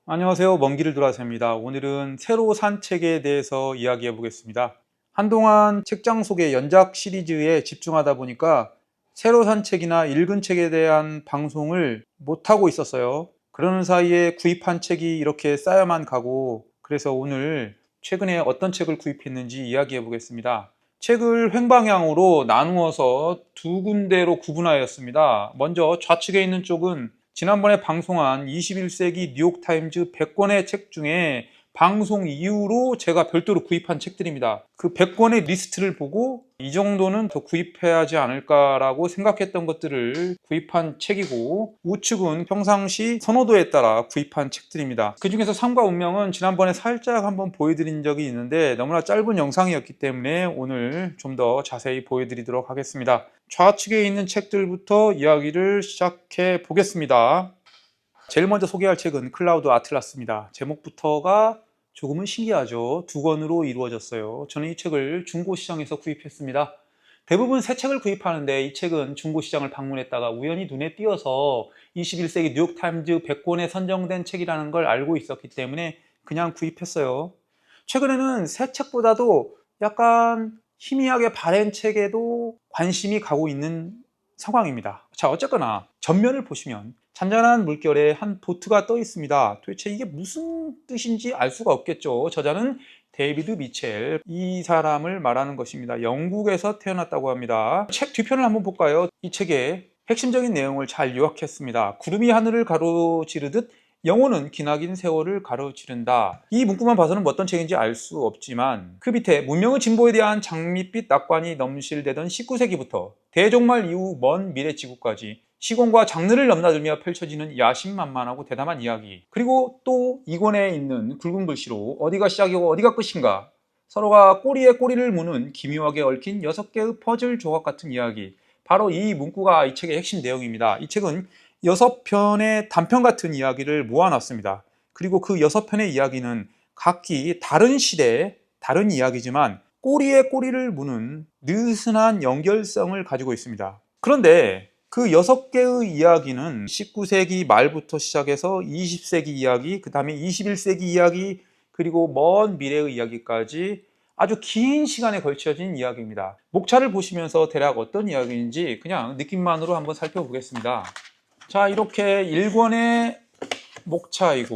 안녕하세요. 먼 길을 돌아서입니다. 오늘은 새로 산 책에 대해서 이야기해 보겠습니다. 한동안 책장 속의 연작 시리즈에 집중하다 보니까 새로 산 책이나 읽은 책에 대한 방송을 못하고 있었어요. 그러는 사이에 구입한 책이 이렇게 쌓여만 가고, 그래서 오늘 최근에 어떤 책을 구입했는지 이야기해 보겠습니다. 책을 횡방향으로 나누어서 두 군데로 구분하였습니다. 먼저 좌측에 있는 쪽은 지난번에 방송한 21세기 뉴욕타임즈 100권의 책 중에 방송 이후로 제가 별도로 구입한 책들입니다. 그 100권의 리스트를 보고 이 정도는 더 구입해야 하지 않을까라고 생각했던 것들을 구입한 책이고, 우측은 평상시 선호도에 따라 구입한 책들입니다. 그 중에서 삶과 운명은 지난번에 살짝 한번 보여드린 적이 있는데 너무나 짧은 영상이었기 때문에 오늘 좀 더 자세히 보여드리도록 하겠습니다. 좌측에 있는 책들부터 이야기를 시작해 보겠습니다. 제일 먼저 소개할 책은 클라우드 아틀라스입니다. 제목부터가 조금은 신기하죠. 두 권으로 이루어졌어요. 저는 이 책을 중고시장에서 구입했습니다. 대부분 새 책을 구입하는데 이 책은 중고시장을 방문했다가 우연히 눈에 띄어서 21세기 뉴욕타임즈 100권에 선정된 책이라는 걸 알고 있었기 때문에 그냥 구입했어요. 최근에는 새 책보다도 약간 희미하게 바랜 책에도 관심이 가고 있는 상황입니다. 자, 어쨌거나 전면을 보시면 잔잔한 물결에 한 보트가 떠 있습니다. 도대체 이게 무슨 뜻인지 알 수가 없겠죠. 저자는 데이비드 미첼, 이 사람을 말하는 것입니다. 영국에서 태어났다고 합니다. 책 뒤편을 한번 볼까요? 이 책의 핵심적인 내용을 잘 요약했습니다. 구름이 하늘을 가로지르듯 영혼은 기나긴 세월을 가로지른다. 이 문구만 봐서는 뭐 어떤 책인지 알 수 없지만 그 밑에 문명의 진보에 대한 장밋빛 낙관이 넘실대던 19세기부터 대종말 이후 먼 미래 지구까지 시공과 장르를 넘나들며 펼쳐지는 야심만만하고 대담한 이야기, 그리고 또 이권에 있는 굵은 글씨로 어디가 시작이고 어디가 끝인가, 서로가 꼬리에 꼬리를 무는 기묘하게 얽힌 6개의 퍼즐 조각 같은 이야기, 바로 이 문구가 이 책의 핵심 내용입니다. 이 책은 6편의 단편 같은 이야기를 모아놨습니다. 그리고 그 6편의 이야기는 각기 다른 시대, 다른 이야기지만 꼬리에 꼬리를 무는 느슨한 연결성을 가지고 있습니다. 그런데 그 6개의 이야기는 19세기 말부터 시작해서 20세기 이야기, 그 다음에 21세기 이야기, 그리고 먼 미래의 이야기까지 아주 긴 시간에 걸쳐진 이야기입니다. 목차를 보시면서 대략 어떤 이야기인지 그냥 느낌만으로 한번 살펴보겠습니다. 자, 이렇게 1권의 목차이고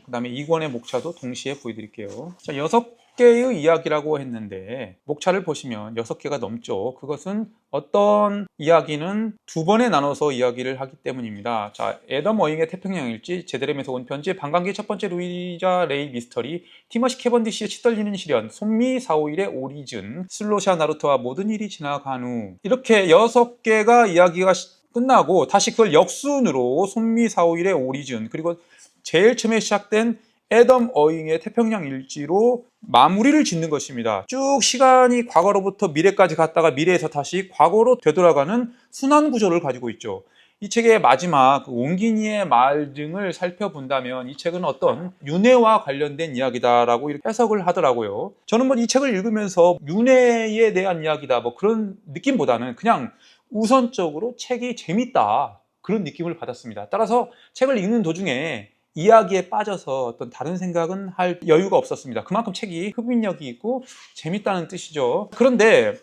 그 다음에 2권의 목차도 동시에 보여드릴게요. 자, 6개의 이야기라고 했는데 목차를 보시면 6개가 넘죠. 그것은 어떤 이야기는 두 번에 나눠서 이야기를 하기 때문입니다. 자, 애덤 어잉의 태평양 일지, 제드렘에서 온 편지, 반감기의 첫 번째 루이자 레이 미스터리, 티머시 캐번디시의 치떨리는 시련, 손미 451의 오리진, 슬로샤 나루토와 모든 일이 지나간 후, 이렇게 6개가 이야기가 끝나고 다시 그걸 역순으로 손미 451의 오리진, 그리고 제일 처음에 시작된 애덤 어잉의 태평양 일지로 마무리를 짓는 것입니다. 쭉 시간이 과거로부터 미래까지 갔다가 미래에서 다시 과거로 되돌아가는 순환 구조를 가지고 있죠. 이 책의 마지막 옹기니의 말 등을 살펴본다면 이 책은 어떤 윤회와 관련된 이야기다라고 이렇게 해석을 하더라고요. 저는 뭐 이 책을 읽으면서 윤회에 대한 이야기다 뭐 그런 느낌보다는 그냥 우선적으로 책이 재밌다, 그런 느낌을 받았습니다. 따라서 책을 읽는 도중에 이야기에 빠져서 어떤 다른 생각은 할 여유가 없었습니다. 그만큼 책이 흡입력이 있고 재밌다는 뜻이죠. 그런데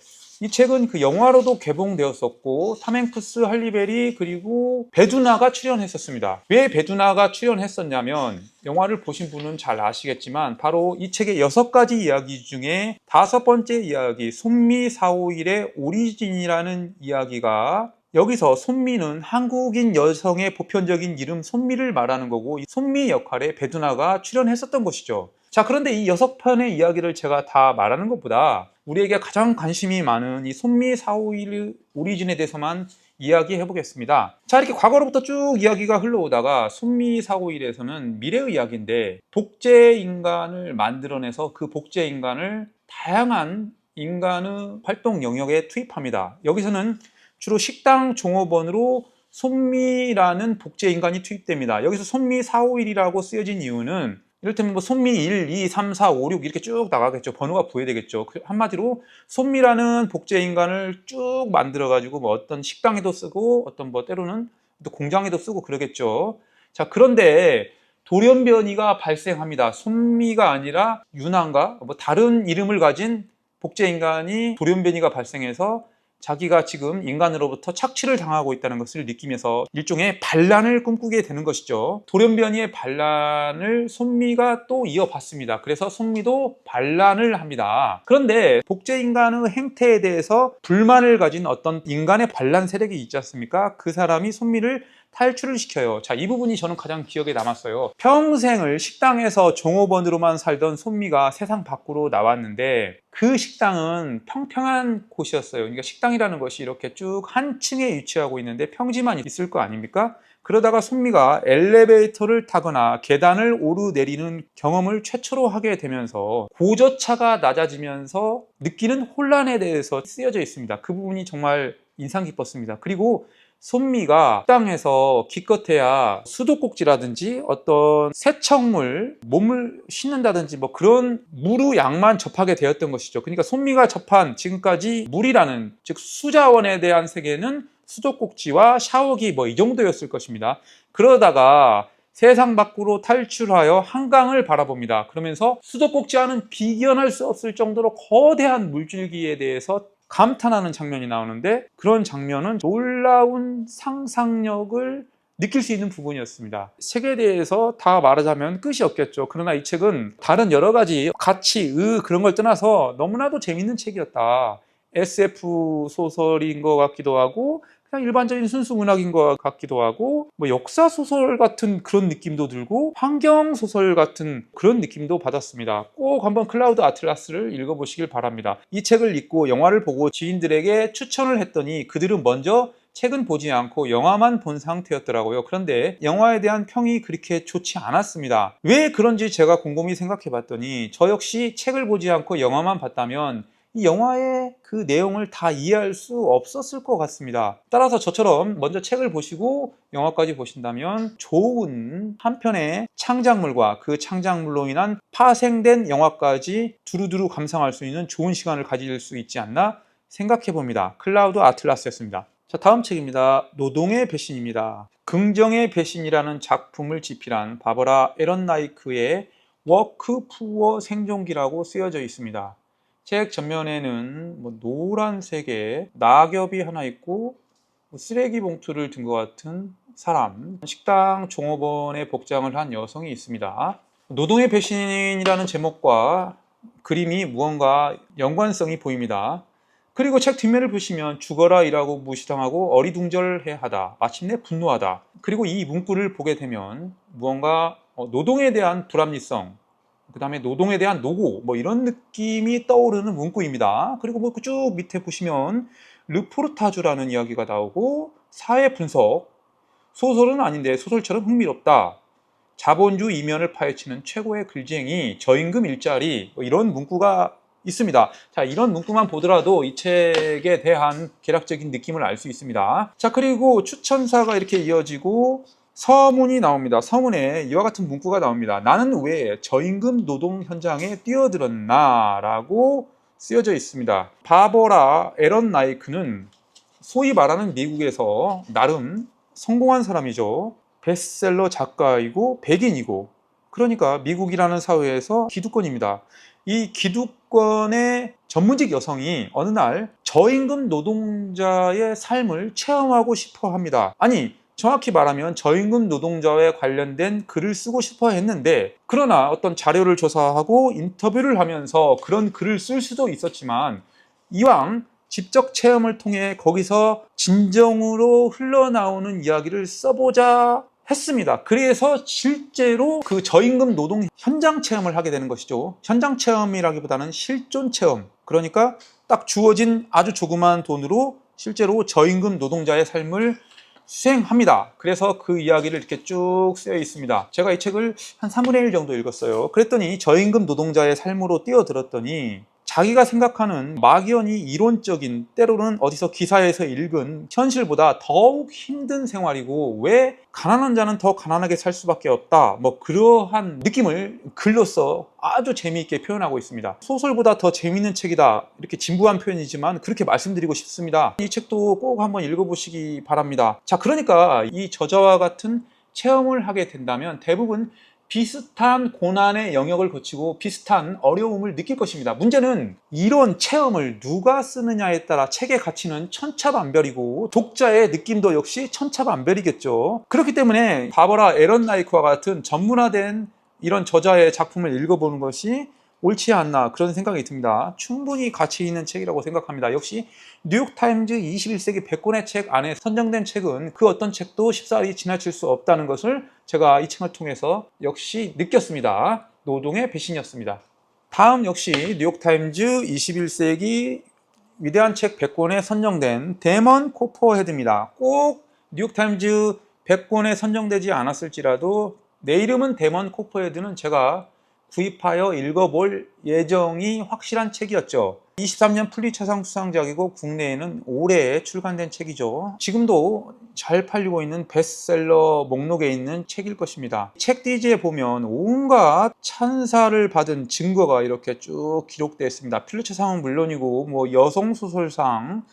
이 책은 그 영화로도 개봉되었었고 탐 행크스, 할리베리, 그리고 배두나가 출연했었습니다. 왜 배두나가 출연했었냐면 영화를 보신 분은 잘 아시겠지만 바로 이 책의 6가지 이야기 중에 5번째 이야기, 손미 451의 오리진이라는 이야기가, 여기서 손미는 한국인 여성의 보편적인 이름 손미를 말하는 거고 이 손미 역할에 배두나가 출연했었던 것이죠. 자, 그런데 이 6편의 이야기를 제가 다 말하는 것보다 우리에게 가장 관심이 많은 이 손미 451 오리진에 대해서만 이야기해 보겠습니다. 자, 이렇게 과거로부터 쭉 이야기가 흘러오다가 손미 451에서는 미래의 이야기인데 복제 인간을 만들어내서 그 복제 인간을 다양한 인간의 활동 영역에 투입합니다. 여기서는 주로 식당 종업원으로 손미라는 복제 인간이 투입됩니다. 여기서 손미 451이라고 쓰여진 이유는 이를테면 뭐 손미 1, 2, 3, 4, 5, 6 이렇게 쭉 나가겠죠. 번호가 부여되겠죠. 한마디로 손미라는 복제 인간을 쭉 만들어 가지고 뭐 어떤 식당에도 쓰고 어떤 뭐 때로는 또 공장에도 쓰고 그러겠죠. 자, 그런데 돌연변이가 발생합니다. 손미가 아니라 유난과 뭐 다른 이름을 가진 복제인간이 돌연변이가 발생해서 자기가 지금 인간으로부터 착취를 당하고 있다는 것을 느끼면서 일종의 반란을 꿈꾸게 되는 것이죠. 돌연변이의 반란을 손미가 또 이어받습니다. 그래서 손미도 반란을 합니다. 그런데 복제인간의 행태에 대해서 불만을 가진 어떤 인간의 반란 세력이 있지 않습니까? 그 사람이 손미를 탈출을 시켜요. 자, 이 부분이 저는 가장 기억에 남았어요. 평생을 식당에서 종업원으로만 살던 손미가 세상 밖으로 나왔는데 그 식당은 평평한 곳이었어요. 그러니까 식당이라는 것이 이렇게 쭉 한 층에 위치하고 있는데 평지만 있을 거 아닙니까? 그러다가 손미가 엘리베이터를 타거나 계단을 오르내리는 경험을 최초로 하게 되면서 고저차가 낮아지면서 느끼는 혼란에 대해서 쓰여져 있습니다. 그 부분이 정말 인상 깊었습니다. 그리고 손미가 식당에서 기껏해야 수도꼭지라든지 어떤 세척물, 몸을 씻는다든지 뭐 그런 무르양만 접하게 되었던 것이죠. 그러니까 손미가 접한 지금까지 물이라는, 즉 수자원에 대한 세계는 수도꼭지와 샤워기 뭐 이 정도였을 것입니다. 그러다가 세상 밖으로 탈출하여 한강을 바라봅니다. 그러면서 수도꼭지와는 비견할 수 없을 정도로 거대한 물줄기에 대해서 감탄하는 장면이 나오는데, 그런 장면은 놀라운 상상력을 느낄 수 있는 부분이었습니다. 책에 대해서 다 말하자면 끝이 없겠죠. 그러나 이 책은 다른 여러 가지 가치, 그런 걸 떠나서 너무나도 재밌는 책이었다. SF 소설인 것 같기도 하고 그냥 일반적인 순수 문학인 것 같기도 하고 뭐 역사 소설 같은 그런 느낌도 들고 환경 소설 같은 그런 느낌도 받았습니다. 꼭 한번 클라우드 아틀라스를 읽어보시길 바랍니다. 이 책을 읽고 영화를 보고 지인들에게 추천을 했더니 그들은 먼저 책은 보지 않고 영화만 본 상태였더라고요. 그런데 영화에 대한 평이 그렇게 좋지 않았습니다. 왜 그런지 제가 곰곰이 생각해 봤더니 저 역시 책을 보지 않고 영화만 봤다면 이 영화의 그 내용을 다 이해할 수 없었을 것 같습니다. 따라서 저처럼 먼저 책을 보시고 영화까지 보신다면 좋은 한 편의 창작물과 그 창작물로 인한 파생된 영화까지 두루두루 감상할 수 있는 좋은 시간을 가질 수 있지 않나 생각해 봅니다. 클라우드 아틀라스였습니다. 자, 다음 책입니다. 노동의 배신입니다. 긍정의 배신이라는 작품을 집필한 바버라 에런라이크의 워크 푸어 생존기라고 쓰여져 있습니다. 책 전면에는 노란색의 낙엽이 하나 있고 쓰레기 봉투를 든 것 같은 사람, 식당 종업원의 복장을 한 여성이 있습니다. 노동의 배신이라는 제목과 그림이 무언가 연관성이 보입니다. 그리고 책 뒷면을 보시면 죽어라 일하고 무시당하고 어리둥절해하다, 마침내 분노하다. 그리고 이 문구를 보게 되면 무언가 노동에 대한 불합리성, 그 다음에 노동에 대한 노고 뭐 이런 느낌이 떠오르는 문구입니다. 그리고 뭐 쭉 밑에 보시면 르포르타주라는 이야기가 나오고 사회 분석, 소설은 아닌데 소설처럼 흥미롭다, 자본주 이면을 파헤치는 최고의 글쟁이, 저임금 일자리 뭐 이런 문구가 있습니다. 자, 이런 문구만 보더라도 이 책에 대한 개략적인 느낌을 알 수 있습니다. 자, 그리고 추천사가 이렇게 이어지고 서문이 나옵니다. 서문에 이와 같은 문구가 나옵니다. 나는 왜 저임금 노동 현장에 뛰어들었나? 라고 쓰여져 있습니다. 바버라 에런라이크는 소위 말하는 미국에서 나름 성공한 사람이죠. 베스트셀러 작가이고 백인이고, 그러니까 미국이라는 사회에서 기득권입니다. 이 기득권의 전문직 여성이 어느 날 저임금 노동자의 삶을 체험하고 싶어 합니다. 아니, 정확히 말하면 저임금 노동자에 관련된 글을 쓰고 싶어 했는데, 그러나 어떤 자료를 조사하고 인터뷰를 하면서 그런 글을 쓸 수도 있었지만 이왕 직접 체험을 통해 거기서 진정으로 흘러나오는 이야기를 써보자 했습니다. 그래서 실제로 그 저임금 노동 현장 체험을 하게 되는 것이죠. 현장 체험이라기보다는 실존 체험. 그러니까 딱 주어진 아주 조그만 돈으로 실제로 저임금 노동자의 삶을 수행합니다. 그래서 그 이야기를 이렇게 쭉 쓰여 있습니다. 제가 이 책을 한 3분의 1 정도 읽었어요. 그랬더니 저임금 노동자의 삶으로 뛰어들었더니 자기가 생각하는 막연히 이론적인, 때로는 어디서 기사에서 읽은 현실보다 더욱 힘든 생활이고 왜 가난한 자는 더 가난하게 살 수밖에 없다, 뭐 그러한 느낌을 글로써 아주 재미있게 표현하고 있습니다. 소설보다 더 재미있는 책이다, 이렇게 진부한 표현이지만 그렇게 말씀드리고 싶습니다. 이 책도 꼭 한번 읽어보시기 바랍니다. 자, 그러니까 이 저자와 같은 체험을 하게 된다면 대부분 비슷한 고난의 영역을 거치고 비슷한 어려움을 느낄 것입니다. 문제는 이런 체험을 누가 쓰느냐에 따라 책의 가치는 천차만별이고 독자의 느낌도 역시 천차만별이겠죠. 그렇기 때문에 바버라 에런 나이크와 같은 전문화된 이런 저자의 작품을 읽어보는 것이 옳지 않나 그런 생각이 듭니다. 충분히 가치 있는 책이라고 생각합니다. 역시 뉴욕타임즈 21세기 100권의 책 안에 선정된 책은 그 어떤 책도 쉽사리 지나칠 수 없다는 것을 제가 이 책을 통해서 역시 느꼈습니다. 노동의 배신이었습니다. 다음 역시 뉴욕타임즈 21세기 위대한 책 100권에 선정된 데먼 코퍼헤드입니다. 꼭 뉴욕타임즈 100권에 선정되지 않았을지라도 내 이름은 데먼 코퍼헤드는 제가 구입하여 읽어볼 예정이 확실한 책이었죠. 23년 플리처상 수상작이고 국내에는 올해 출간된 책이죠. 지금도 잘 팔리고 있는 베스트셀러 목록에 있는 책일 것입니다. 책 뒤지에 보면 온갖 찬사를 받은 증거가 이렇게 쭉 기록되어 있습니다. 플리처상은 물론이고 뭐 여성소설상,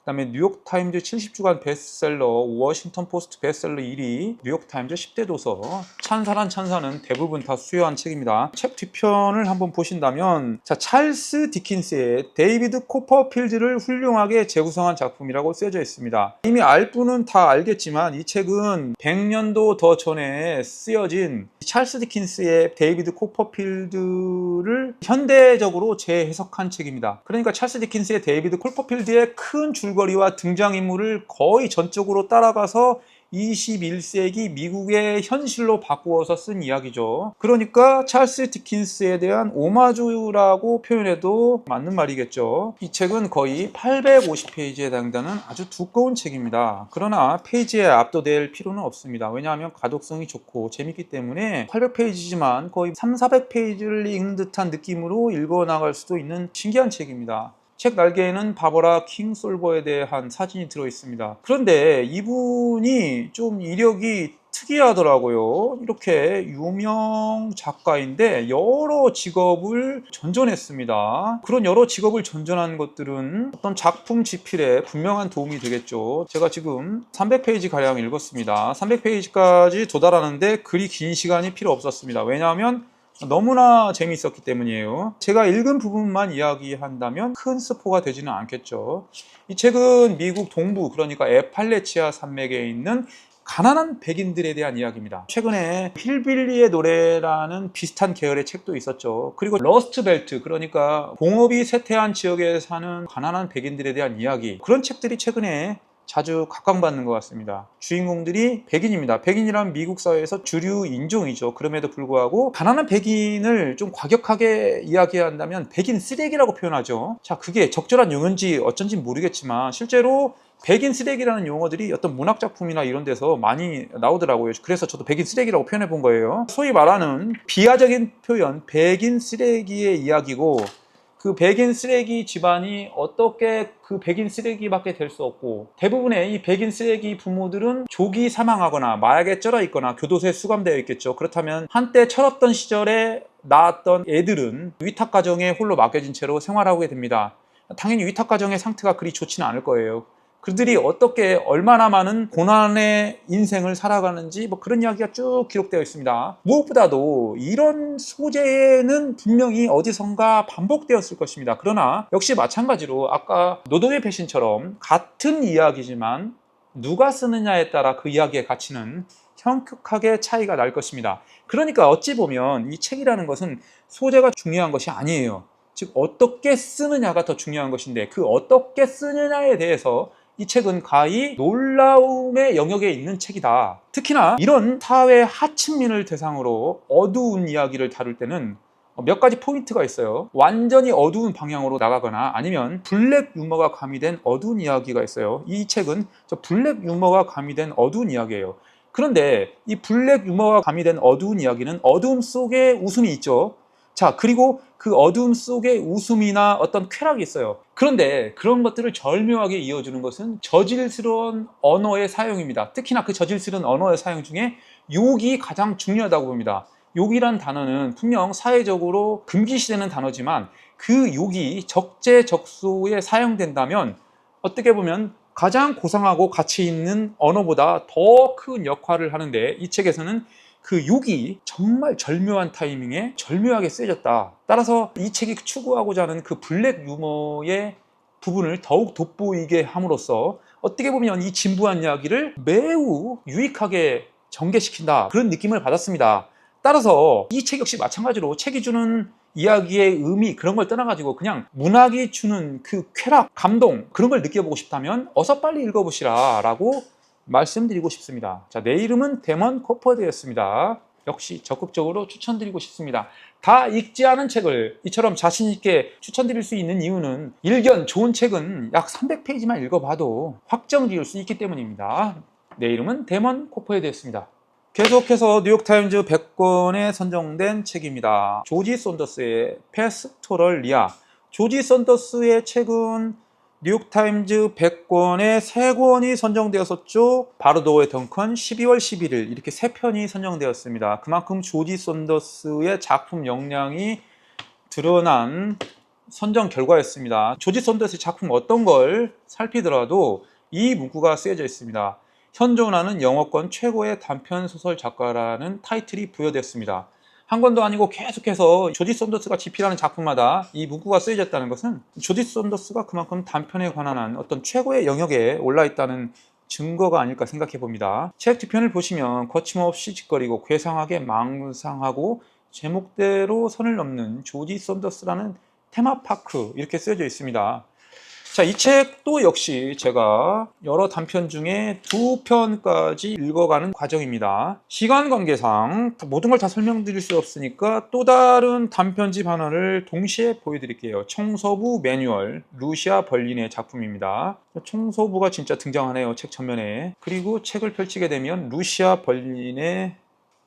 그다음에 뉴욕타임즈 70주간 베스트셀러, 워싱턴 포스트 베스트셀러 1위, 뉴욕타임즈 10대 도서, 찬사란 찬사는 대부분 다 수여한 책입니다. 책 뒤편을 한번 보신다면 자, 찰스 디킨스의 데이비드 코퍼필드를 훌륭하게 재구성한 작품이라고 쓰여져 있습니다. 이미 알 분은 다 알겠지만 이 책은 100년도 더 전에 쓰여진 찰스 디킨스의 데이비드 코퍼필드를 현대적으로 재해석한 책입니다. 그러니까 찰스 디킨스의 데이비드 코퍼필드의 큰 줄거리와 등장인물을 거의 전적으로 따라가서 21세기 미국의 현실로 바꾸어서 쓴 이야기죠. 그러니까 찰스 디킨스에 대한 오마주라고 표현해도 맞는 말이겠죠. 이 책은 거의 850페이지에 해당되는 아주 두꺼운 책입니다. 그러나 페이지에 압도될 필요는 없습니다. 왜냐하면 가독성이 좋고 재밌기 때문에 800페이지지만 거의 300~400페이지를 읽는 듯한 느낌으로 읽어나갈 수도 있는 신기한 책입니다. 책 날개에는 바버라 킹솔버에 대한 사진이 들어있습니다. 그런데 이분이 좀 이력이 특이하더라고요. 이렇게 유명 작가인데 여러 직업을 전전했습니다. 그런 여러 직업을 전전한 것들은 어떤 작품 집필에 분명한 도움이 되겠죠. 제가 지금 300페이지 가량 읽었습니다. 300페이지까지 도달하는데 그리 긴 시간이 필요 없었습니다. 왜냐하면 너무나 재미있었기 때문이에요. 제가 읽은 부분만 이야기한다면 큰 스포가 되지는 않겠죠. 이 책은 미국 동부, 그러니까 에팔레치아 산맥에 있는 가난한 백인들에 대한 이야기입니다. 최근에 힐빌리의 노래라는 비슷한 계열의 책도 있었죠. 그리고 러스트 벨트, 그러니까 공업이 쇠퇴한 지역에 사는 가난한 백인들에 대한 이야기, 그런 책들이 최근에 자주 각광받는 것 같습니다. 주인공들이 백인입니다. 백인이란 미국 사회에서 주류 인종이죠. 그럼에도 불구하고 가난한 백인을 좀 과격하게 이야기한다면 백인 쓰레기라고 표현하죠. 자, 그게 적절한 용어인지 어쩐지 모르겠지만 실제로 백인 쓰레기라는 용어들이 어떤 문학작품이나 이런 데서 많이 나오더라고요. 그래서 저도 백인 쓰레기라고 표현해 본 거예요. 소위 말하는 비하적인 표현, 백인 쓰레기의 이야기고, 그 백인 쓰레기 집안이 어떻게 그 백인 쓰레기밖에 될 수 없고, 대부분의 이 백인 쓰레기 부모들은 조기 사망하거나 마약에 쩔어 있거나 교도소에 수감되어 있겠죠. 그렇다면 한때 철없던 시절에 낳았던 애들은 위탁가정에 홀로 맡겨진 채로 생활하게 됩니다. 당연히 위탁가정의 상태가 그리 좋지는 않을 거예요. 그들이 어떻게 얼마나 많은 고난의 인생을 살아가는지 뭐 그런 이야기가 쭉 기록되어 있습니다. 무엇보다도 이런 소재는 분명히 어디선가 반복되었을 것입니다. 그러나 역시 마찬가지로 아까 노동의 배신처럼 같은 이야기지만 누가 쓰느냐에 따라 그 이야기의 가치는 현격하게 차이가 날 것입니다. 그러니까 어찌 보면 이 책이라는 것은 소재가 중요한 것이 아니에요. 즉 어떻게 쓰느냐가 더 중요한 것인데, 그 어떻게 쓰느냐에 대해서 이 책은 가히 놀라움의 영역에 있는 책이다. 특히나 이런 사회 하층민을 대상으로 어두운 이야기를 다룰 때는 몇 가지 포인트가 있어요. 완전히 어두운 방향으로 나가거나 아니면 블랙 유머가 가미된 어두운 이야기가 있어요. 이 책은 저 블랙 유머가 가미된 어두운 이야기예요. 그런데 이 블랙 유머가 가미된 어두운 이야기는 어두움 속에 웃음이 있죠. 자, 그리고 그 어둠 속에 웃음이나 어떤 쾌락이 있어요. 그런데 그런 것들을 절묘하게 이어주는 것은 저질스러운 언어의 사용입니다. 특히나 그 저질스러운 언어의 사용 중에 욕이 가장 중요하다고 봅니다. 욕이란 단어는 분명 사회적으로 금기시되는 단어지만 그 욕이 적재적소에 사용된다면 어떻게 보면 가장 고상하고 가치 있는 언어보다 더 큰 역할을 하는데, 이 책에서는 그 욕이 정말 절묘한 타이밍에 절묘하게 쓰여졌다. 따라서 이 책이 추구하고자 하는 그 블랙 유머의 부분을 더욱 돋보이게 함으로써 어떻게 보면 이 진부한 이야기를 매우 유익하게 전개시킨다, 그런 느낌을 받았습니다. 따라서 이 책 역시 마찬가지로 책이 주는 이야기의 의미, 그런 걸 떠나가지고 그냥 문학이 주는 그 쾌락, 감동, 그런 걸 느껴보고 싶다면 어서 빨리 읽어보시라 라고 말씀드리고 싶습니다. 자, 내 이름은 데먼 코퍼드였습니다. 역시 적극적으로 추천드리고 싶습니다. 다 읽지 않은 책을 이처럼 자신 있게 추천드릴 수 있는 이유는 일견 좋은 책은 약 300페이지만 읽어봐도 확정 지을 수 있기 때문입니다. 내 이름은 데먼 코퍼드였습니다. 계속해서 뉴욕타임즈 100권에 선정된 책입니다. 조지 썬더스의 패스토럴 리아. 조지 썬더스의 책은 뉴욕타임즈 100권에 3권이 선정되었었죠. 바르도어의 덩컨, 12월 11일 이렇게 3편이 선정되었습니다. 그만큼 조지 썬더스의 작품 역량이 드러난 선정 결과였습니다. 조지 썬더스의 작품 어떤 걸 살피더라도 이 문구가 쓰여져 있습니다. 현존하는 영어권 최고의 단편소설 작가라는 타이틀이 부여됐습니다. 한 권도 아니고 계속해서 조지 썬더스가 집필하는 작품마다 이 문구가 쓰여졌다는 것은 조지 썬더스가 그만큼 단편에 관한 한 어떤 최고의 영역에 올라있다는 증거가 아닐까 생각해 봅니다. 책 뒤편을 보시면 거침없이 짓거리고 괴상하게 망상하고 제목대로 선을 넘는 조지 썬더스라는 테마파크, 이렇게 쓰여져 있습니다. 자, 이 책도 역시 제가 여러 단편 중에 2편까지 읽어가는 과정입니다. 시간 관계상 모든 걸 다 설명드릴 수 없으니까 또 다른 단편집 하나를 동시에 보여드릴게요. 청소부 매뉴얼, 루시아 벌린의 작품입니다. 청소부가 진짜 등장하네요, 책 전면에. 그리고 책을 펼치게 되면 루시아 벌린의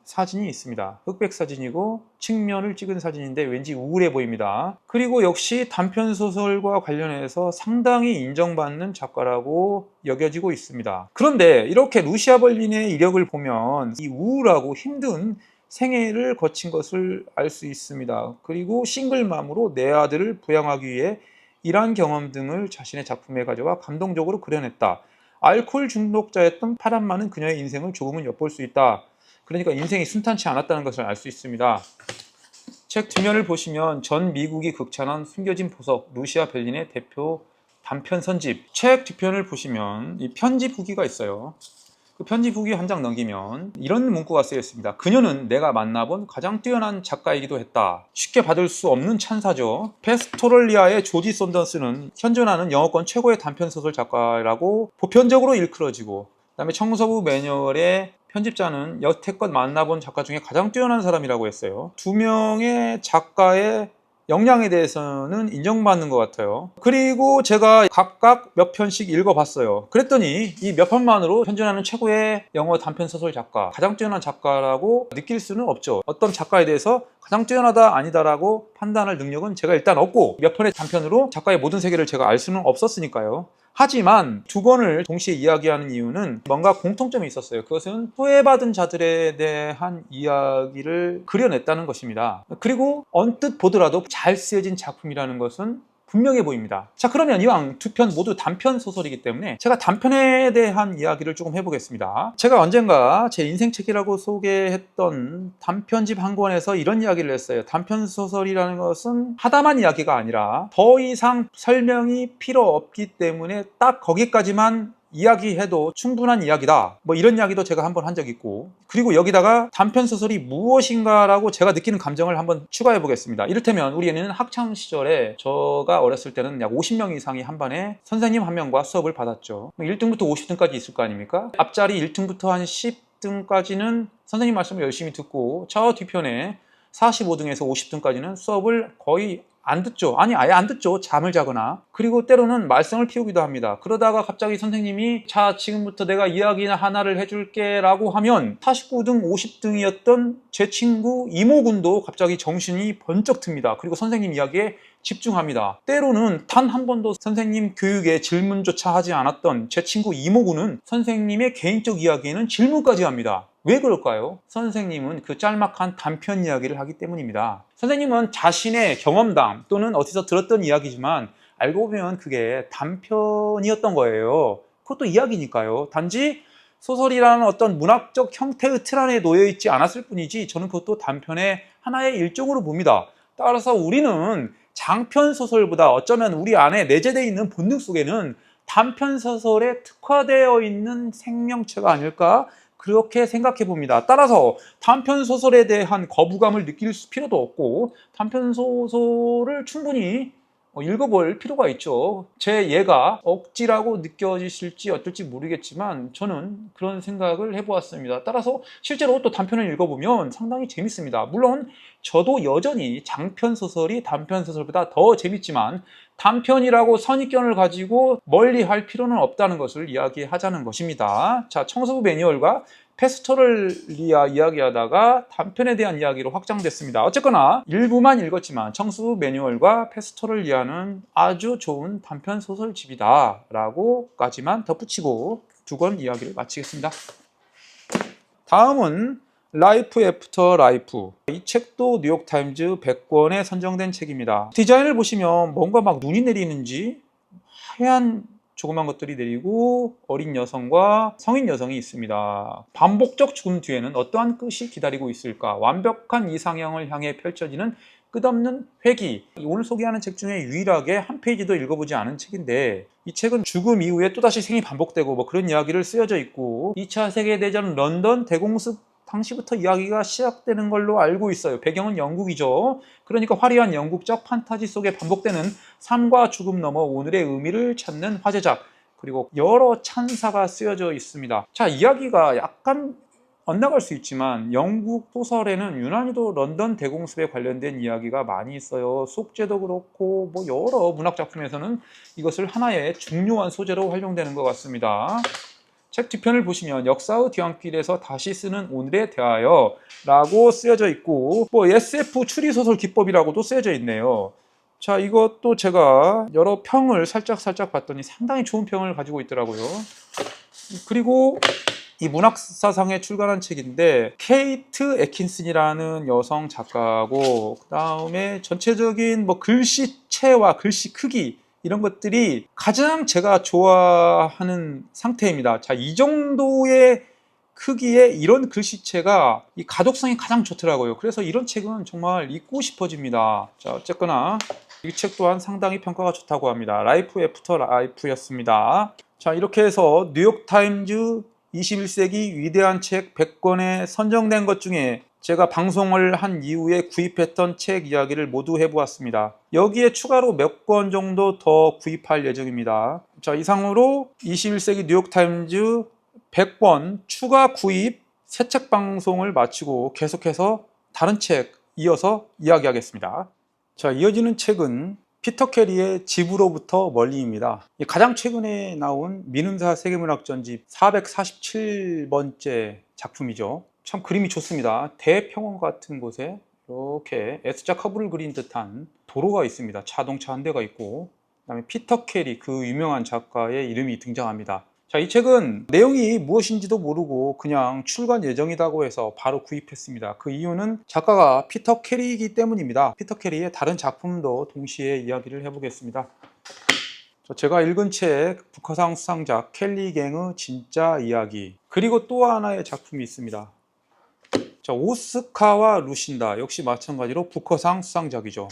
사진이 있습니다. 흑백 사진이고 측면을 찍은 사진인데 왠지 우울해 보입니다. 그리고 역시 단편소설과 관련해서 상당히 인정받는 작가라고 여겨지고 있습니다. 그런데 이렇게 루시아 벌린의 이력을 보면 이 우울하고 힘든 생애를 거친 것을 알 수 있습니다. 그리고 싱글맘으로 내 아들을 부양하기 위해 일한 경험 등을 자신의 작품에 가져와 감동적으로 그려냈다. 알코올 중독자였던 파란 많은 그녀의 인생을 조금은 엿볼 수 있다. 그러니까 인생이 순탄치 않았다는 것을 알 수 있습니다. 책 뒷면을 보시면 전 미국이 극찬한 숨겨진 보석, 루시아 벌린의 대표 단편 선집. 책 뒷편을 보시면 이 편집 후기가 있어요. 그 편집 후기 한 장 넘기면 이런 문구가 쓰여 있습니다. 그녀는 내가 만나본 가장 뛰어난 작가이기도 했다. 쉽게 받을 수 없는 찬사죠. 패스토럴리아의 조지 썬더스는 현존하는 영어권 최고의 단편소설 작가라고 보편적으로 일컬어지고, 그 다음에 청소부 매뉴얼의 편집자는 여태껏 만나본 작가 중에 가장 뛰어난 사람이라고 했어요. 2명의 작가의 역량에 대해서는 인정받는 것 같아요. 그리고 제가 각각 몇 편씩 읽어봤어요. 그랬더니 이 몇 편만으로 현존하는 최고의 영어 단편소설 작가, 가장 뛰어난 작가라고 느낄 수는 없죠. 어떤 작가에 대해서 가장 뛰어나다 아니다라고 판단할 능력은 제가 일단 없고, 몇 편의 단편으로 작가의 모든 세계를 제가 알 수는 없었으니까요. 하지만 2권을 동시에 이야기하는 이유는 뭔가 공통점이 있었어요. 그것은 소외받은 자들에 대한 이야기를 그려냈다는 것입니다. 그리고 언뜻 보더라도 잘 쓰여진 작품이라는 것은 분명해 보입니다. 자, 그러면 이왕 2편 모두 단편 소설이기 때문에 제가 단편에 대한 이야기를 조금 해보겠습니다. 제가 언젠가 제 인생책이라고 소개했던 단편집 한 권에서 이런 이야기를 했어요. 단편 소설이라는 것은 하다만 이야기가 아니라 더 이상 설명이 필요 없기 때문에 딱 거기까지만 이야기해도 충분한 이야기다, 뭐 이런 이야기도 제가 한번 한 적 있고, 그리고 여기다가 단편소설이 무엇인가라고 제가 느끼는 감정을 한번 추가해 보겠습니다. 이를테면 우리는 학창시절에 제가 어렸을 때는 약 50명 이상이 한 반에 선생님 한 명과 수업을 받았죠. 1등부터 50등까지 있을 거 아닙니까? 앞자리 1등부터 한 10등까지는 선생님 말씀을 열심히 듣고, 저 뒤편에 45등에서 50등까지는 수업을 거의 안 듣죠. 아니, 아예 안 듣죠. 잠을 자거나. 그리고 때로는 말썽을 피우기도 합니다. 그러다가 갑자기 선생님이 자, 지금부터 내가 이야기 하나를 해줄게 라고 하면 49등, 50등이었던 제 친구 이모군도 갑자기 정신이 번쩍 듭니다. 그리고 선생님 이야기에 집중합니다. 때로는 단 한 번도 선생님 교육에 질문조차 하지 않았던 제 친구 이모군은 선생님의 개인적 이야기에는 질문까지 합니다. 왜 그럴까요? 선생님은 그 짤막한 단편 이야기를 하기 때문입니다. 선생님은 자신의 경험담 또는 어디서 들었던 이야기지만 알고 보면 그게 단편이었던 거예요. 그것도 이야기니까요. 단지 소설이라는 어떤 문학적 형태의 틀 안에 놓여 있지 않았을 뿐이지 저는 그것도 단편의 하나의 일종으로 봅니다. 따라서 우리는 장편 소설보다 어쩌면 우리 안에 내재되어 있는 본능 속에는 단편 소설에 특화되어 있는 생명체가 아닐까 그렇게 생각해 봅니다. 따라서 단편 소설에 대한 거부감을 느낄 필요도 없고 단편 소설을 충분히 읽어볼 필요가 있죠. 제 예가 억지라고 느껴지실지 어떨지 모르겠지만 저는 그런 생각을 해보았습니다. 따라서 실제로 또 단편을 읽어보면 상당히 재밌습니다. 물론 저도 여전히 장편 소설이 단편 소설보다 더 재밌지만 단편이라고 선입견을 가지고 멀리 할 필요는 없다는 것을 이야기하자는 것입니다. 자, 청소부 매뉴얼과 페스토럴리아 이야기하다가 단편에 대한 이야기로 확장됐습니다. 어쨌거나 일부만 읽었지만 청소부 매뉴얼과 페스토럴리아는 아주 좋은 단편 소설집이다 라고까지만 덧붙이고 두 권 이야기를 마치겠습니다. 다음은 라이프 애프터 라이프. 이 책도 뉴욕타임즈 100권에 선정된 책입니다. 디자인을 보시면 뭔가 막 눈이 내리는지 하얀 조그만 것들이 내리고 어린 여성과 성인 여성이 있습니다. 반복적 죽음 뒤에는 어떠한 끝이 기다리고 있을까? 완벽한 이상형을 향해 펼쳐지는 끝없는 회귀. 오늘 소개하는 책 중에 유일하게 한 페이지도 읽어보지 않은 책인데 이 책은 죽음 이후에 또다시 생이 반복되고 뭐 그런 이야기를 쓰여져 있고 2차 세계대전 런던 대공습 당시부터 이야기가 시작되는 걸로 알고 있어요. 배경은 영국이죠. 그러니까 화려한 영국적 판타지 속에 반복되는 삶과 죽음 너머 오늘의 의미를 찾는 화제작, 그리고 여러 찬사가 쓰여져 있습니다. 자, 이야기가 약간 엇나갈 수 있지만 영국 소설에는 유난히도 런던 대공습에 관련된 이야기가 많이 있어요. 속죄도 그렇고 뭐 여러 문학 작품에서는 이것을 하나의 중요한 소재로 활용되는 것 같습니다. 책 뒤편을 보시면 역사의 뒤안길에서 다시 쓰는 오늘에 대하여 라고 쓰여져 있고 뭐 SF 추리소설 기법이라고도 쓰여져 있네요. 자, 이것도 제가 여러 평을 살짝 봤더니 상당히 좋은 평을 가지고 있더라고요. 그리고 이 문학사상에 출간한 책인데 케이트 애킨슨이라는 여성 작가고 그 다음에 전체적인 뭐 글씨체와 글씨 크기 이런 것들이 가장 제가 좋아하는 상태입니다. 자, 이 정도의 크기의 이런 글씨체가 이 가독성이 가장 좋더라고요. 그래서 이런 책은 정말 읽고 싶어집니다. 자, 어쨌거나 이 책 또한 상당히 평가가 좋다고 합니다. 라이프 애프터 라이프였습니다. 자, 이렇게 해서 뉴욕타임즈 21세기 위대한 책 100권에 선정된 것 중에 제가 방송을 한 이후에 구입했던 책 이야기를 모두 해보았습니다. 여기에 추가로 몇 권 정도 더 구입할 예정입니다. 자, 이상으로 21세기 뉴욕타임즈 100권 추가 구입 새 책 방송을 마치고 계속해서 다른 책 이어서 이야기하겠습니다. 자, 이어지는 책은 피터 캐리의 집으로부터 멀리입니다. 가장 최근에 나온 민음사 세계문학 전집 447번째 작품이죠. 참 그림이 좋습니다. 대평원 같은 곳에 이렇게 S자 커브를 그린 듯한 도로가 있습니다. 자동차 한 대가 있고 그다음에 피터 캐리, 그 유명한 작가의 이름이 등장합니다. 자, 이 책은 내용이 무엇인지도 모르고 그냥 출간 예정이라고 해서 바로 구입했습니다. 그 이유는 작가가 피터 캐리이기 때문입니다. 피터 캐리의 다른 작품도 동시에 이야기를 해보겠습니다. 제가 읽은 책 부커상 수상작 켈리 갱의 진짜 이야기, 그리고 또 하나의 작품이 있습니다. 자, 오스카와 루신다, 역시 마찬가지로 부커상 수상작이죠.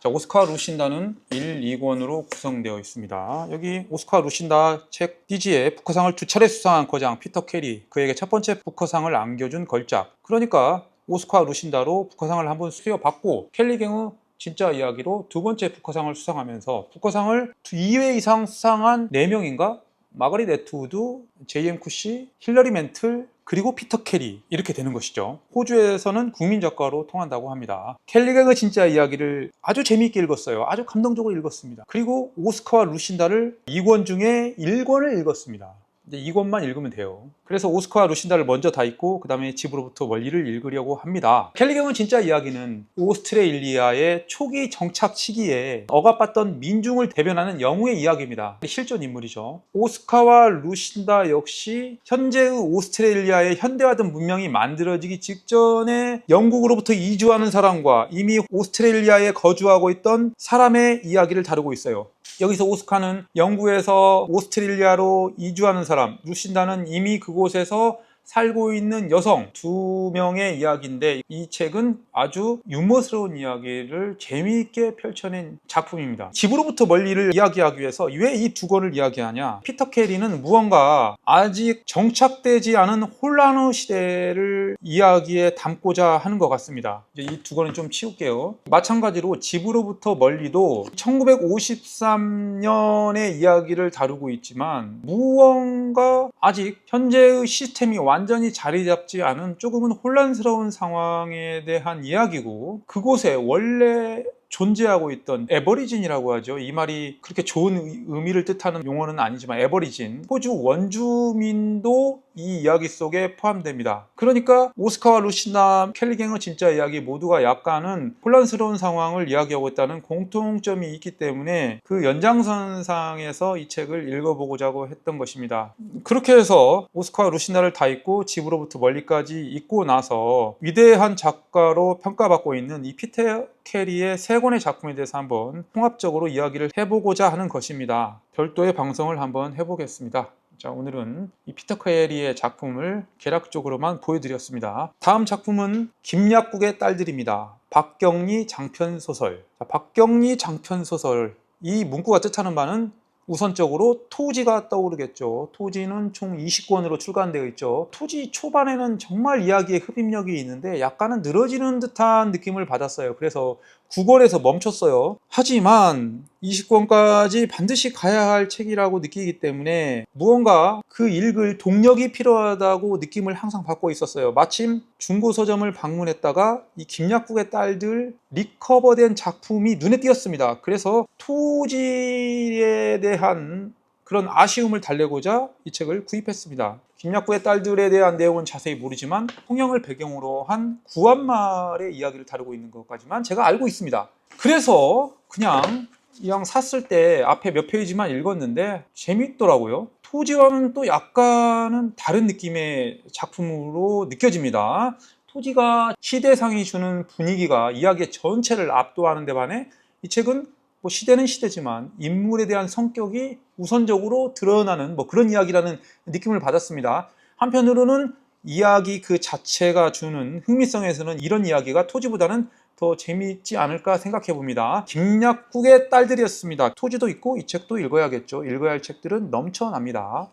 자, 오스카 루신다는 1, 2권으로 구성되어 있습니다. 여기 오스카 루신다 책 띠지에 부커상을 2차례 수상한 거장 피터 캐리, 그에게 첫 번째 부커상을 안겨준 걸작. 그러니까 오스카 루신다로 부커상을 한번 수여받고 켈리갱의 진짜 이야기로 두 번째 부커상을 수상하면서 부커상을 2회 이상 수상한 4명인가? 마거릿 애트우드, J.M. 쿠시, 힐러리 맨틀, 그리고 피터 캐리, 이렇게 되는 것이죠. 호주에서는 국민작가로 통한다고 합니다. 켈리갱의 진짜 이야기를 아주 재미있게 읽었어요. 아주 감동적으로 읽었습니다. 그리고 오스카와 루신다를 2권 중에 1권을 읽었습니다. 이제 2권만 읽으면 돼요. 그래서 오스카와 루신다를 먼저 다 읽고 그 다음에 집으로부터 멀리를 읽으려고 합니다. 켈리갱의 진짜 이야기는 오스트레일리아의 초기 정착 시기에 억압받던 민중을 대변하는 영웅의 이야기입니다. 실존 인물이죠. 오스카와 루신다 역시 현재의 오스트레일리아의 현대화된 문명이 만들어지기 직전에 영국으로부터 이주하는 사람과 이미 오스트레일리아에 거주하고 있던 사람의 이야기를 다루고 있어요. 여기서 오스카는 영국에서 오스트레일리아로 이주하는 사람, 루신다는 이미 그곳에서 살고 있는 여성 두 명의 이야기인데, 이 책은 아주 유머스러운 이야기를 재미있게 펼쳐낸 작품입니다. 집으로부터 멀리를 이야기하기 위해서 왜 이 두 권을 이야기하냐? 피터 캐리는 무언가 아직 정착되지 않은 혼란의 시대를 이야기에 담고자 하는 것 같습니다. 이 두 권은 좀 치울게요. 마찬가지로 집으로부터 멀리도 1953년의 이야기를 다루고 있지만, 무언가 아직 현재의 시스템이 완전히 자리 잡지 않은 조금은 혼란스러운 상황에 대한 이야기고, 그곳에 원래 존재하고 있던 에버리진이라고 하죠. 이 말이 그렇게 좋은 의미를 뜻하는 용어는 아니지만 에버리진, 호주 원주민도 이 이야기 속에 포함됩니다. 그러니까 오스카와 루신다 켈리갱의 진짜 이야기 모두가 약간은 혼란스러운 상황을 이야기하고 있다는 공통점이 있기 때문에 그 연장선상에서 이 책을 읽어보고자 했던 것입니다. 그렇게 해서 오스카와 루신다를 다 읽고 집으로부터 멀리까지 읽고 나서 위대한 작가로 평가받고 있는 이 피터 캐리의 세 권의 작품에 대해서 한번 통합적으로 이야기를 해보고자 하는 것입니다. 별도의 방송을 한번 해보겠습니다. 자, 오늘은 이 피터 캐리의 작품을 개략적으로만 보여드렸습니다. 다음 작품은 김약국의 딸들입니다. 박경리 장편소설. 자, 박경리 장편소설, 이 문구가 뜻하는 바는 우선적으로 토지가 떠오르겠죠. 토지는 총 20권으로 출간되어 있죠. 토지 초반에는 정말 이야기에 흡입력이 있는데 약간은 늘어지는 듯한 느낌을 받았어요. 그래서 9권에서 멈췄어요. 하지만 20권까지 반드시 가야 할 책이라고 느끼기 때문에 무언가 그 읽을 동력이 필요하다고 느낌을 항상 받고 있었어요. 마침 중고서점을 방문했다가 이 김약국의 딸들 리커버된 작품이 눈에 띄었습니다. 그래서 토지에 대한 그런 아쉬움을 달래고자 이 책을 구입했습니다. 김약국의 딸들에 대한 내용은 자세히 모르지만 통영을 배경으로 한 구한말의 이야기를 다루고 있는 것까지만 제가 알고 있습니다. 그래서 그냥 이왕 샀을 때 앞에 몇 페이지만 읽었는데 재밌더라고요. 토지와는 또 약간은 다른 느낌의 작품으로 느껴집니다. 토지가 시대상이 주는 분위기가 이야기의 전체를 압도하는 데 반해 이 책은 시대는 시대지만 인물에 대한 성격이 우선적으로 드러나는 그런 이야기라는 느낌을 받았습니다. 한편으로는 이야기 그 자체가 주는 흥미성에서는 이런 이야기가 토지보다는 더 재미있지 않을까 생각해 봅니다. 김약국의 딸들이었습니다. 토지도 있고 이 책도 읽어야겠죠. 읽어야 할 책들은 넘쳐납니다.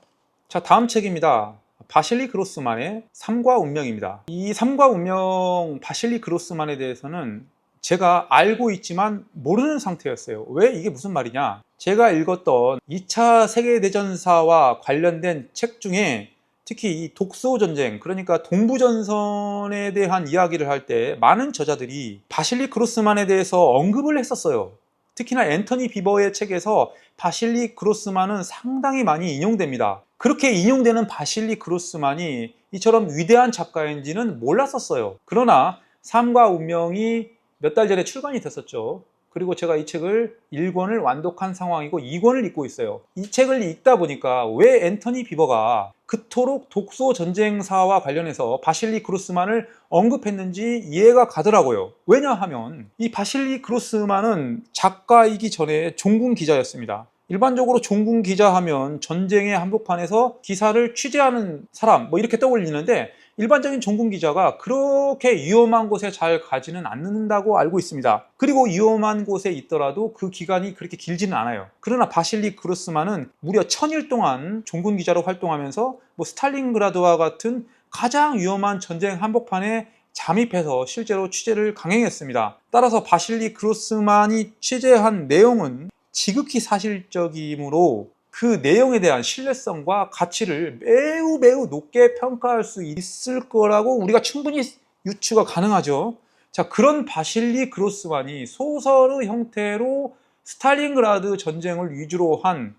자, 다음 책입니다. 바실리 그로스만의 삶과 운명입니다. 이 삶과 운명, 바실리 그로스만에 대해서는 제가 알고 있지만 모르는 상태였어요. 왜 이게 무슨 말이냐? 제가 읽었던 2차 세계대전사와 관련된 책 중에 특히 이 독소전쟁, 그러니까 동부전선에 대한 이야기를 할 때 많은 저자들이 바실리 그로스만에 대해서 언급을 했었어요. 특히나 앤토니 비버의 책에서 바실리 그로스만은 상당히 많이 인용됩니다. 그렇게 인용되는 바실리 그로스만이 이처럼 위대한 작가인지는 몰랐었어요. 그러나 삶과 운명이 몇 달 전에 출간이 됐었죠. 그리고 제가 이 책을 1권을 완독한 상황이고 2권을 읽고 있어요. 이 책을 읽다 보니까 왜 앤토니 비버가 그토록 독소 전쟁사와 관련해서 바실리 그로스만을 언급했는지 이해가 가더라고요. 왜냐하면 이 바실리 그로스만은 작가이기 전에 종군 기자였습니다. 일반적으로 종군 기자 하면 전쟁의 한복판에서 기사를 취재하는 사람 이렇게 떠올리는데, 일반적인 종군 기자가 그렇게 위험한 곳에 잘 가지는 않는다고 알고 있습니다. 그리고 위험한 곳에 있더라도 그 기간이 그렇게 길지는 않아요. 그러나 바실리 그로스만은 무려 1000일 동안 종군 기자로 활동하면서 스탈린그라드와 같은 가장 위험한 전쟁 한복판에 잠입해서 실제로 취재를 강행했습니다. 따라서 바실리 그로스만이 취재한 내용은 지극히 사실적이므로 그 내용에 대한 신뢰성과 가치를 매우 높게 평가할 수 있을 거라고 우리가 충분히 유추가 가능하죠. 자, 그런 바실리 그로스만이 소설의 형태로 스탈린그라드 전쟁을 위주로 한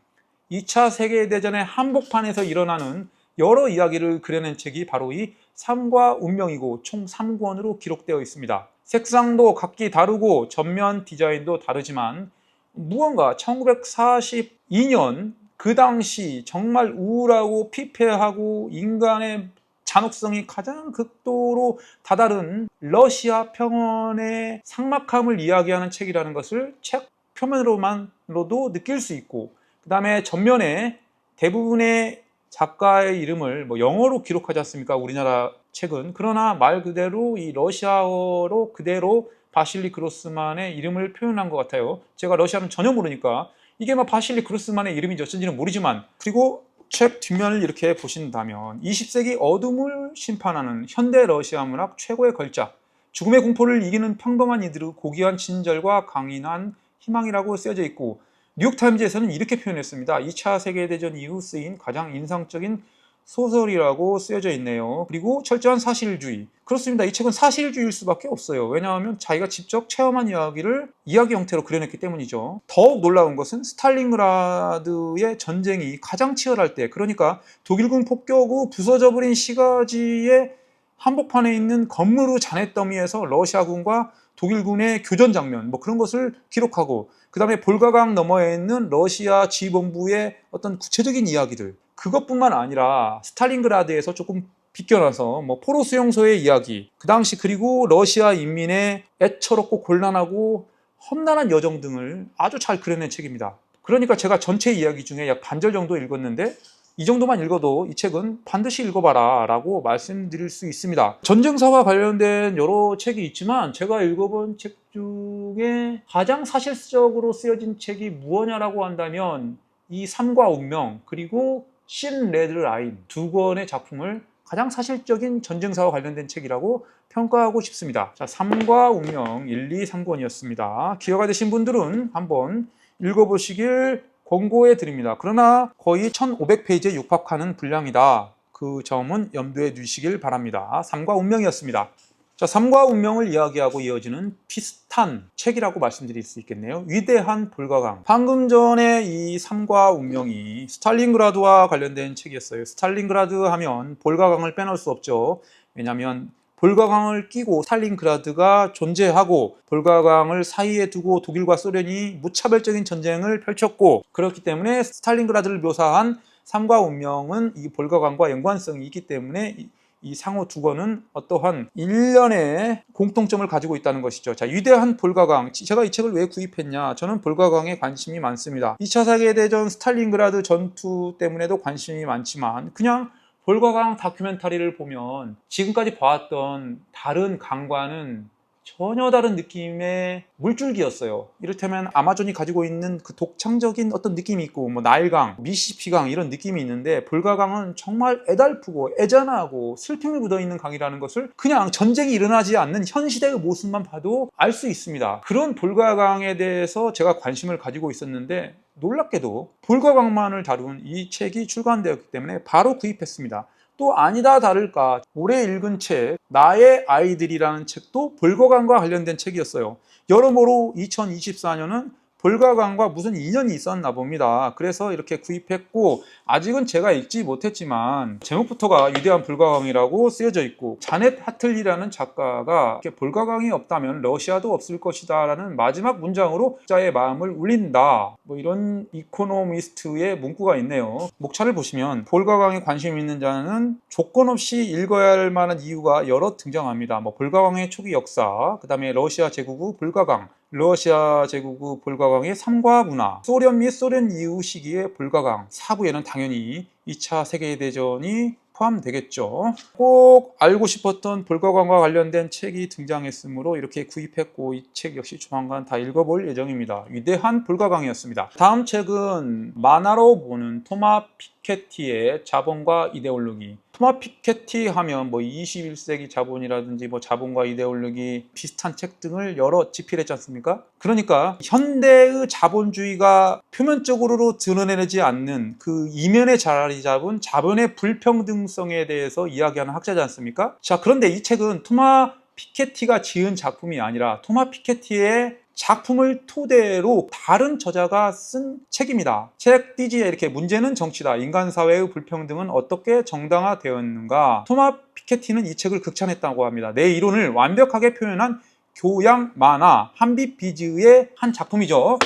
2차 세계대전의 한복판에서 일어나는 여러 이야기를 그려낸 책이 바로 이 삶과 운명이고 총 3권으로 기록되어 있습니다. 색상도 각기 다르고 전면 디자인도 다르지만 무언가 1942년 그 당시 정말 우울하고 피폐하고 인간의 잔혹성이 가장 극도로 다다른 러시아 평원의 삭막함을 이야기하는 책이라는 것을 책 표면으로만으로도 느낄 수 있고, 그 다음에 전면에 대부분의 작가의 이름을 뭐 영어로 기록하지 않습니까? 우리나라 책은. 그러나 말 그대로 이 러시아어로 그대로 바실리 그로스만의 이름을 표현한 것 같아요. 제가 러시아는 전혀 모르니까 이게 막 바실리 그로스만의 이름인지 어쩐지는 모르지만, 그리고 책 뒷면을 이렇게 보신다면 20세기 어둠을 심판하는 현대 러시아 문학 최고의 걸작, 죽음의 공포를 이기는 평범한 이들의 고귀한 친절과 강인한 희망이라고 쓰여져 있고, 뉴욕타임즈에서는 이렇게 표현했습니다. 2차 세계대전 이후 쓰인 가장 인상적인 소설이라고 쓰여져 있네요. 그리고 철저한 사실주의. 그렇습니다. 이 책은 사실주의일 수밖에 없어요. 왜냐하면 자기가 직접 체험한 이야기를 이야기 형태로 그려냈기 때문이죠. 더욱 놀라운 것은 스탈린그라드의 전쟁이 가장 치열할 때, 그러니까 독일군 폭격 후 부서져 버린 시가지의 한복판에 있는 건물의 잔해더미에서 러시아군과 독일군의 교전 장면, 뭐 그런 것을 기록하고, 그 다음에 볼가강 너머에 있는 러시아 지휘본부의 어떤 구체적인 이야기들, 그것뿐만 아니라 스탈린그라드에서 조금 비껴나서 뭐 포로 수용소의 이야기, 그 당시 그리고 러시아 인민의 애처롭고 곤란하고 험난한 여정 등을 아주 잘 그려낸 책입니다. 그러니까 제가 전체 이야기 중에 약 반절 정도 읽었는데, 이 정도만 읽어도 이 책은 반드시 읽어봐라 라고 말씀드릴 수 있습니다. 전쟁사와 관련된 여러 책이 있지만 제가 읽어본 책 중에 가장 사실적으로 쓰여진 책이 무엇냐라고 한다면 이 삶과 운명, 그리고 신 레드 라인 두 권의 작품을 가장 사실적인 전쟁사와 관련된 책이라고 평가하고 싶습니다. 자, 삶과 운명 1, 2, 3권이었습니다. 기회가 되신 분들은 한번 읽어보시길 권고해 드립니다. 그러나 거의 1500페이지에 육박하는 분량이다. 그 점은 염두에 두시길 바랍니다. 삶과 운명이었습니다. 자, 삶과 운명을 이야기하고 이어지는 비슷한 책이라고 말씀드릴 수 있겠네요. 위대한 볼가강. 방금 전에 이 삶과 운명이 스탈린그라드와 관련된 책이었어요. 스탈린그라드 하면 볼가강을 빼놓을 수 없죠. 왜냐하면 볼가강을 끼고 스탈린그라드가 존재하고, 볼가강을 사이에 두고 독일과 소련이 무차별적인 전쟁을 펼쳤고, 그렇기 때문에 스탈린그라드를 묘사한 삶과 운명은 이 볼가강과 연관성이 있기 때문에 이 상호 두 권은 어떠한 일련의 공통점을 가지고 있다는 것이죠. 자, 위대한 볼가강. 제가 이 책을 왜 구입했냐? 저는 볼가강에 관심이 많습니다. 2차 세계대전 스탈린그라드 전투 때문에도 관심이 많지만, 그냥 볼가강 다큐멘터리를 보면 지금까지 봐왔던 다른 강과는 전혀 다른 느낌의 물줄기였어요. 이를테면 아마존이 가지고 있는 그 독창적인 어떤 느낌이 있고, 뭐 나일강, 미시시피강 이런 느낌이 있는데, 볼가강은 정말 애달프고 애잔하고 슬픔이 묻어있는 강이라는 것을 그냥 전쟁이 일어나지 않는 현 시대의 모습만 봐도 알 수 있습니다. 그런 볼가강에 대해서 제가 관심을 가지고 있었는데, 놀랍게도 볼가강만을 다룬 이 책이 출간되었기 때문에 바로 구입했습니다. 또 아니다 다를까 올해 읽은 책 나의 아이들이라는 책도 볼가강과 관련된 책이었어요. 여러모로 2024년은 볼가강과 무슨 인연이 있었나 봅니다. 그래서 이렇게 구입했고, 아직은 제가 읽지 못했지만 제목부터가 위대한 볼가강이라고 쓰여져 있고, 자넷 하틀리라는 작가가 볼가강이 없다면 러시아도 없을 것이다 라는 마지막 문장으로 독자의 마음을 울린다, 뭐 이런 이코노미스트의 문구가 있네요. 목차를 보시면 볼가강에 관심 있는 자는 조건 없이 읽어야 할 만한 이유가 여러 등장합니다. 뭐 볼가강의 초기 역사, 그 다음에 러시아 제국 후 볼가강, 러시아 제국 후 볼가강의 삶과 문화, 소련 및 소련 이후 시기의 볼가강, 4부에는 당연히 2차 세계대전이 포함되겠죠. 꼭 알고 싶었던 볼가강과 관련된 책이 등장했으므로 이렇게 구입했고, 이 책 역시 조만간 다 읽어볼 예정입니다. 위대한 볼가강이었습니다. 다음 책은 만화로 보는 토마 피케티의 자본과 이데올로기. 토마 피케티 하면 뭐 21세기 자본이라든지 뭐 자본과 이데올로기 비슷한 책 등을 여러 집필했지 않습니까? 그러니까 현대의 자본주의가 표면적으로 드러내지 않는 그 이면에 자리 잡은 자본의 불평등성에 대해서 이야기하는 학자지 않습니까? 자, 그런데 이 책은 토마 피케티가 지은 작품이 아니라 토마 피케티의 작품을 토대로 다른 저자가 쓴 책입니다. 책 띠지에 이렇게 문제는 정치다. 인간 사회의 불평등은 어떻게 정당화되었는가. 토마 피케티는 이 책을 극찬했다고 합니다. 내 이론을 완벽하게 표현한 교양 만화 한빛 비즈의 한 작품이죠.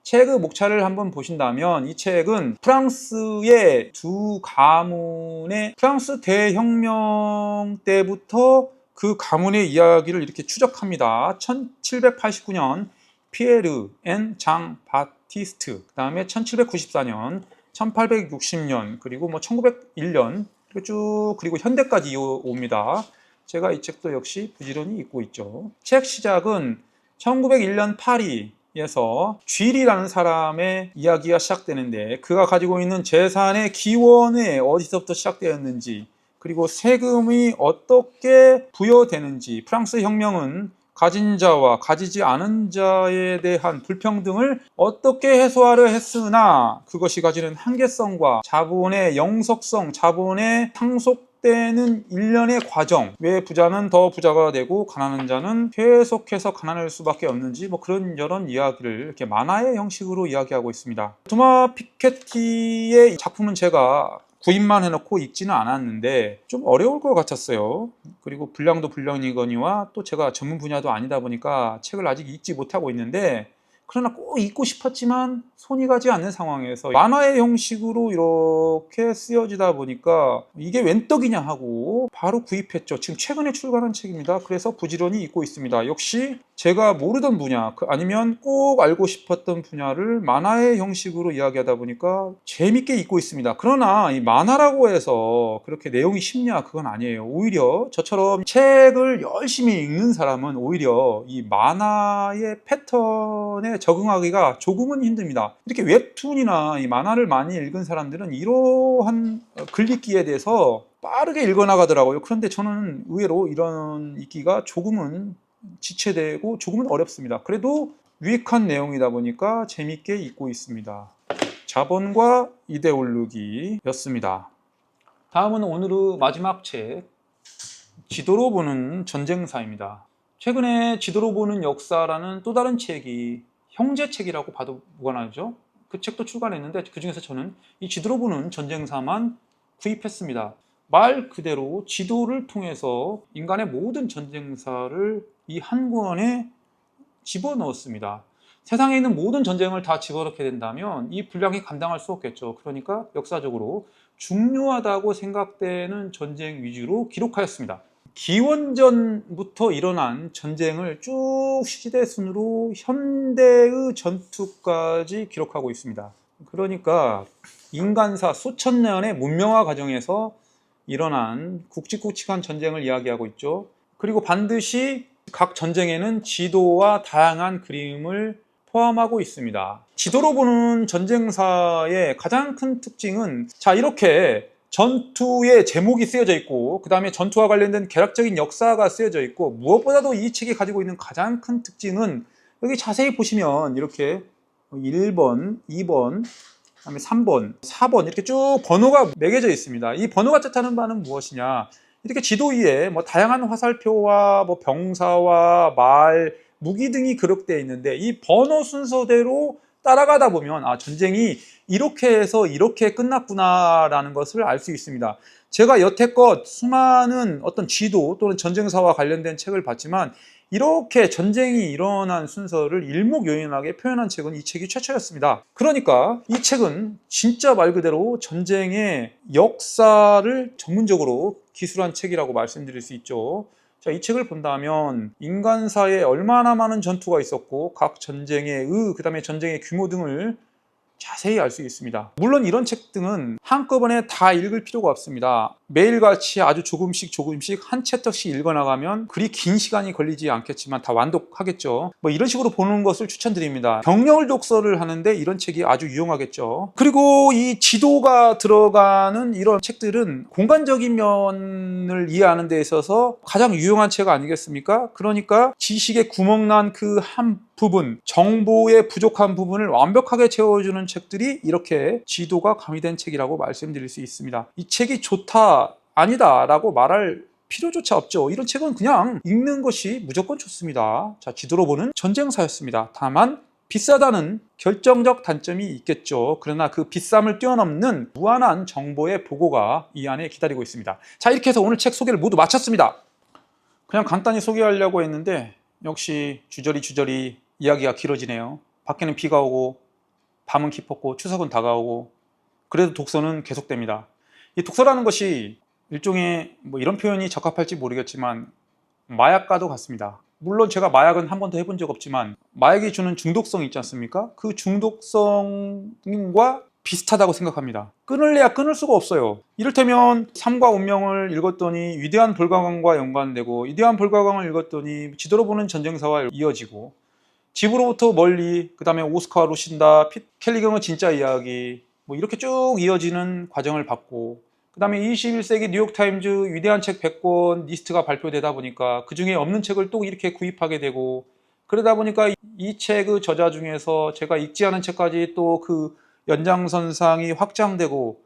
책의 목차를 한번 보신다면 이 책은 프랑스의 두 가문의 프랑스 대혁명 때부터 그 가문의 이야기를 이렇게 추적합니다. 1789년 피에르 앤 장 바티스트, 그 다음에 1794년, 1860년, 그리고 뭐 1901년, 그리고 현대까지 옵니다. 제가 이 책도 역시 부지런히 읽고 있죠. 책 시작은 1901년 파리에서 쥐리라는 사람의 이야기가 시작되는데, 그가 가지고 있는 재산의 기원이 어디서부터 시작되었는지, 그리고 세금이 어떻게 부여되는지, 프랑스 혁명은 가진 자와 가지지 않은 자에 대한 불평등을 어떻게 해소하려 했으나 그것이 가지는 한계성과 자본의 영속성, 자본의 상속되는 일련의 과정, 왜 부자는 더 부자가 되고 가난한 자는 계속해서 가난할 수밖에 없는지, 뭐 그런 여러 이야기를 이렇게 만화의 형식으로 이야기하고 있습니다. 토마 피케티의 작품은 제가 구입만 해놓고 읽지는 않았는데 좀 어려울 것 같았어요. 그리고 분량도 분량이거니와 또 제가 전문 분야도 아니다 보니까 책을 아직 읽지 못하고 있는데, 그러나 꼭 읽고 싶었지만 손이 가지 않는 상황에서 만화의 형식으로 이렇게 쓰여지다 보니까 이게 웬 떡이냐 하고 바로 구입했죠. 지금 최근에 출간한 책입니다. 그래서 부지런히 읽고 있습니다. 역시 제가 모르던 분야, 아니면 꼭 알고 싶었던 분야를 만화의 형식으로 이야기하다 보니까 재밌게 읽고 있습니다. 그러나 이 만화라고 해서 그렇게 내용이 쉽냐? 그건 아니에요. 오히려 저처럼 책을 열심히 읽는 사람은 오히려 이 만화의 패턴에 적응하기가 조금은 힘듭니다. 이렇게 웹툰이나 이 만화를 많이 읽은 사람들은 이러한 글읽기에 대해서 빠르게 읽어나가더라고요. 그런데 저는 의외로 이런 읽기가 조금은 지체되고 조금은 어렵습니다. 그래도 유익한 내용이다 보니까 재밌게 읽고 있습니다. 자본과 이데올로기였습니다. 다음은 오늘의 마지막 책, 지도로 보는 전쟁사입니다. 최근에 지도로 보는 역사라는 또 다른 책이 형제책이라고 봐도 무관하죠. 그 책도 출간했는데 그 중에서 저는 이 지도로 보는 전쟁사만 구입했습니다. 말 그대로 지도를 통해서 인간의 모든 전쟁사를 이 한 권에 집어넣었습니다. 세상에 있는 모든 전쟁을 다 집어넣게 된다면 이 분량이 감당할 수 없겠죠. 그러니까 역사적으로 중요하다고 생각되는 전쟁 위주로 기록하였습니다. 기원전부터 일어난 전쟁을 쭉 시대 순으로 현대의 전투까지 기록하고 있습니다. 그러니까 인간사 수천 년의 문명화 과정에서 일어난 굵직굵직한 전쟁을 이야기하고 있죠. 그리고 반드시 각 전쟁에는 지도와 다양한 그림을 포함하고 있습니다. 지도로 보는 전쟁사의 가장 큰 특징은, 자, 이렇게 전투의 제목이 쓰여져 있고, 그 다음에 전투와 관련된 개략적인 역사가 쓰여져 있고, 무엇보다도 이 책이 가지고 있는 가장 큰 특징은, 여기 자세히 보시면 이렇게 1번, 2번, 그다음에 3번, 4번 이렇게 쭉 번호가 매겨져 있습니다. 이 번호가 뜻하는 바는 무엇이냐? 이렇게 지도 위에 뭐 다양한 화살표와 뭐 병사와 말, 무기 등이 기록되어 있는데, 이 번호 순서대로 따라가다 보면 전쟁이 이렇게 해서 이렇게 끝났구나라는 것을 알 수 있습니다. 제가 여태껏 수많은 어떤 지도 또는 전쟁사와 관련된 책을 봤지만 이렇게 전쟁이 일어난 순서를 일목요연하게 표현한 책은 이 책이 최초였습니다. 그러니까 이 책은 진짜 말 그대로 전쟁의 역사를 전문적으로 기술한 책이라고 말씀드릴 수 있죠. 자, 이 책을 본다면 인간사에 얼마나 많은 전투가 있었고 각 전쟁의 그 다음에 전쟁의 규모 등을 자세히 알 수 있습니다. 물론 이런 책 등은 한꺼번에 다 읽을 필요가 없습니다. 매일같이 아주 조금씩 한 챕터씩 읽어나가면 그리 긴 시간이 걸리지 않겠지만 다 완독하겠죠. 뭐 이런 식으로 보는 것을 추천드립니다. 병렬 독서를 하는데 이런 책이 아주 유용하겠죠. 그리고 이 지도가 들어가는 이런 책들은 공간적인 면을 이해하는 데 있어서 가장 유용한 책 아니겠습니까? 그러니까 지식의 구멍난 그 한 부분, 정보의 부족한 부분을 완벽하게 채워주는 책들이 이렇게 지도가 가미된 책이라고 말씀드릴 수 있습니다. 이 책이 좋다, 아니다 라고 말할 필요조차 없죠. 이런 책은 그냥 읽는 것이 무조건 좋습니다. 자, 지도로 보는 전쟁사였습니다. 다만 비싸다는 결정적 단점이 있겠죠. 그러나 그 비쌈을 뛰어넘는 무한한 정보의 보고가 이 안에 기다리고 있습니다. 자, 이렇게 해서 오늘 책 소개를 모두 마쳤습니다. 그냥 간단히 소개하려고 했는데 역시 주저리 이야기가 길어지네요. 밖에는 비가 오고 밤은 깊었고 추석은 다가오고 그래도 독서는 계속됩니다. 이 독서라는 것이 일종의 뭐 이런 표현이 적합할지 모르겠지만 마약과도 같습니다. 물론 제가 마약은 한 번도 해본 적 없지만 마약이 주는 중독성이 있지 않습니까? 그 중독성과 비슷하다고 생각합니다. 끊을래야 끊을 수가 없어요. 이를테면 삶과 운명을 읽었더니 위대한 불가강과 연관되고, 위대한 불가강을 읽었더니 지도로 보는 전쟁사와 이어지고, 집으로부터 멀리, 그 다음에 오스카 루신다, 핏 켈리경의 진짜 이야기, 뭐 이렇게 쭉 이어지는 과정을 받고, 그 다음에 21세기 뉴욕타임즈 위대한 책 100권 리스트가 발표되다 보니까 그 중에 없는 책을 또 이렇게 구입하게 되고, 그러다 보니까 이 책의 저자 중에서 제가 읽지 않은 책까지 또 그 연장선상이 확장되고,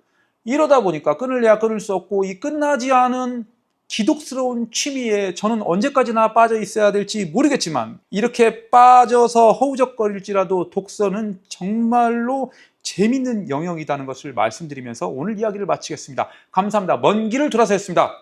이러다 보니까 끊을래야 끊을 수 없고, 이 끝나지 않은 기독스러운 취미에 저는 언제까지나 빠져 있어야 될지 모르겠지만, 이렇게 빠져서 허우적거릴지라도 독서는 정말로 재밌는 영역이라는 것을 말씀드리면서 오늘 이야기를 마치겠습니다. 감사합니다. 먼 길을 돌아서 했습니다.